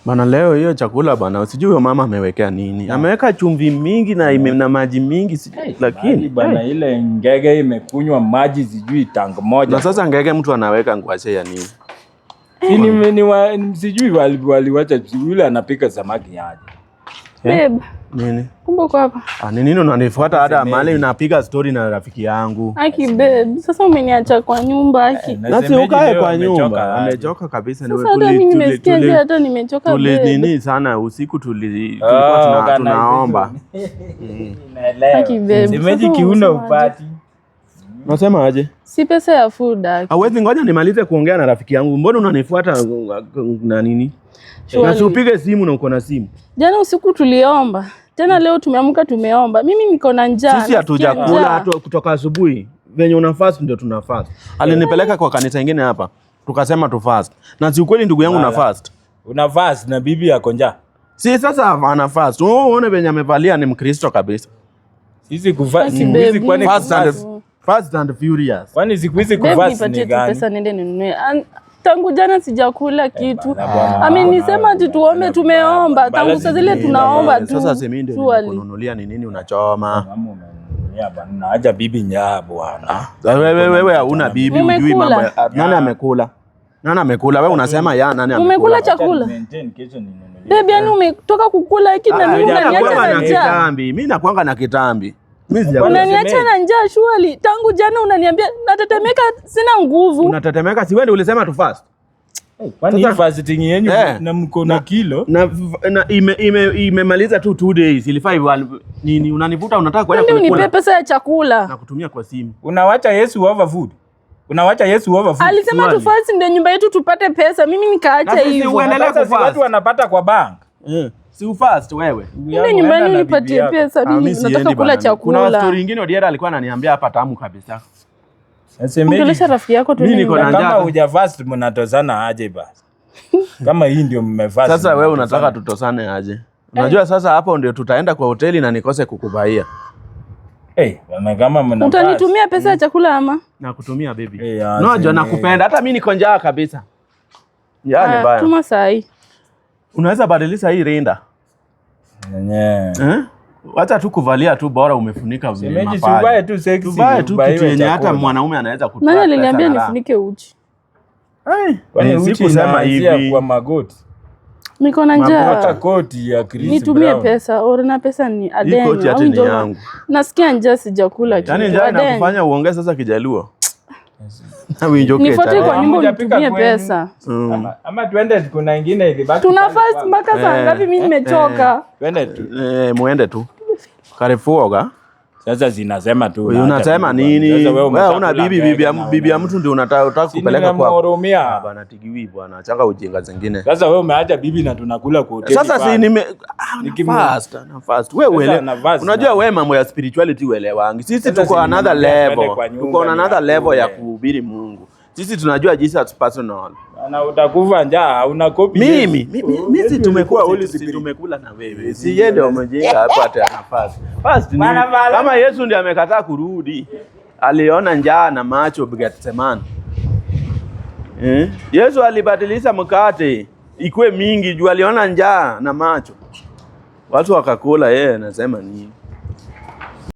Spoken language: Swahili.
Bana leo hiyo chakula bana sijui huyo mama amewekea nini. Ameweka chumvi mingi na maji mingi lakini bana ile ngege imekunywa maji sijui tango moja. Na sasa ngege mtu anaweka ngwashe ya nini? Sijui waliwacha yule anapika samaki aje. Babe. Nini? Kumbe uko hapa. Nini unanifuata hata mahali unapiga story na rafiki yangu? Aki babe, sasa umeniacha kwa nyumba aki. Na si ukae kwa nyumba. Amechoka kabisa ni wewe tuli. Mimi nimesikia hata nimechoka babe. Nini sana usiku tulikuwa tunaomba. Aki babe. Semeji kiuno upati. Unasema aje? Si pesa ya food aki. Hawezi ngoja nimalize kuongea na rafiki yangu. Mbona unanifuata na nini? Na upige simu na uko na simu. Jana usiku tuliomba. Tena leo tumeamka tumeomba. Mimi niko na njaa. Sisi hatujakula kutoka asubuhi. Venye una fast ndio tuna fast. Alinipeleka kwa kanisa nyingine hapa. Tukasema tu fast. Na si ukweli ndugu yangu na fast. Una fast na bibi yako njaa. Si sasa ana fast. Uone venye amevalia ni Mkristo kabisa. Sisi kufast hizi kwani fast and furious. Kwani siku hizi kufast ni gani? Pesa nende ninunue. Tangu jana sijakula kitu. Amenisema ati tuombe, tumeomba. Tangu saa zile tunaomba tu. Sasa semi ndio kununulia ni nini unachoma? Bwana acha bibi njaa bwana. Wewe hauna bibi ujui mambo. Nani amekula? Nani amekula? Wewe unasema nani amekula? Umekula chakula? Baby yani umetoka kukula hiki na mimi unaniacha na njaa. Mimi nakuanga na kitambi. Unaniacha na njaa shwali. Tangu jana unaniambia natetemeka sina nguvu. Unatetemeka si wewe ndio ulisema tu fast. Kwani fasting yenu na mko na kilo? Na imemaliza tu 2 days. Ilifaa nini unanivuta unataka kwenda kula. Ndio unipe pesa ya chakula. Na kutumia kwa simu. Unawacha Yesu over food. Alisema tu fast ndio nyumba yetu tupate pesa. Mimi nikaacha hivyo. Uendelee kufast. Watu wanapata kwa bank. Si ufast wewe. Ndio nyumbani unipatie pesa. Mimi nataka kula chakula. Kuna story nyingine Odiera alikuwa ananiambia hapa tamu kabisa. Ongelesha rafiki yako tu. Mimi niko na njaa. Kama hujafast mnatozana aje basi? Kama hii ndio mmefast. Sasa wewe unataka tutosane aje? Unajua sasa hapo ndio tutaenda kwa hoteli na nikose kukubaia. Kama mnafast. Utanitumia pesa ya chakula ama? Na kutumia baby. Unajua nakupenda. Hata mimi niko njaa kabisa. Yaani baya. Tuma sahi. Unaweza badilisha hii rinda. Wacha tu kuvalia tu bora umefunika vile mapaji. Tuvae tu sexy. Tuvae tu kitu yenye hata mwanaume anaweza kutoa. Nani aliniambia nifunike uchi? Kwani uchi kusema hivi kwa magoti. Niko na njaa. Hata koti ya Chris Brown. Nitumie pesa, orina pesa ni adeni. Koti ati ni yangu. Nasikia njaa sijakula kitu. Yaani njaa inakufanya uongee sasa Kijaluo. Nifuate kwa nyumba unitumie pesa. Ama tuende kuna nyingine ilibaki. Tuna fast mpaka saa ngapi mimi nimechoka. Twende tu. Muende tu. Karifuoga. Sasa zinasema tu. Unasema nini? Wewe una bibi ya mtu ndio unataka kupeleka kwa. Bwana tigiwi bwana. Achanga ujinga zingine. Sasa wewe umeacha bibi na tunakula kwa hoteli. Sasa si na fast. Wewe unajua wewe mambo ya spirituality uelewangi. Sisi tuko another level. Tuko on another level ya kuhubiri Mungu. Sisi tunajua Jesus personal. Na utakufa njaa, una copy. Mimi tumekula na wewe. Si yeye ndio umejenga hapo hata nafasi. Fast ni kama Yesu ndiye amekataa kurudi. Aliona njaa na macho Gethsemane. Yesu alibadilisha mkate ikue mingi juu aliona njaa na macho. Watu wakakula, yeye anasema nini?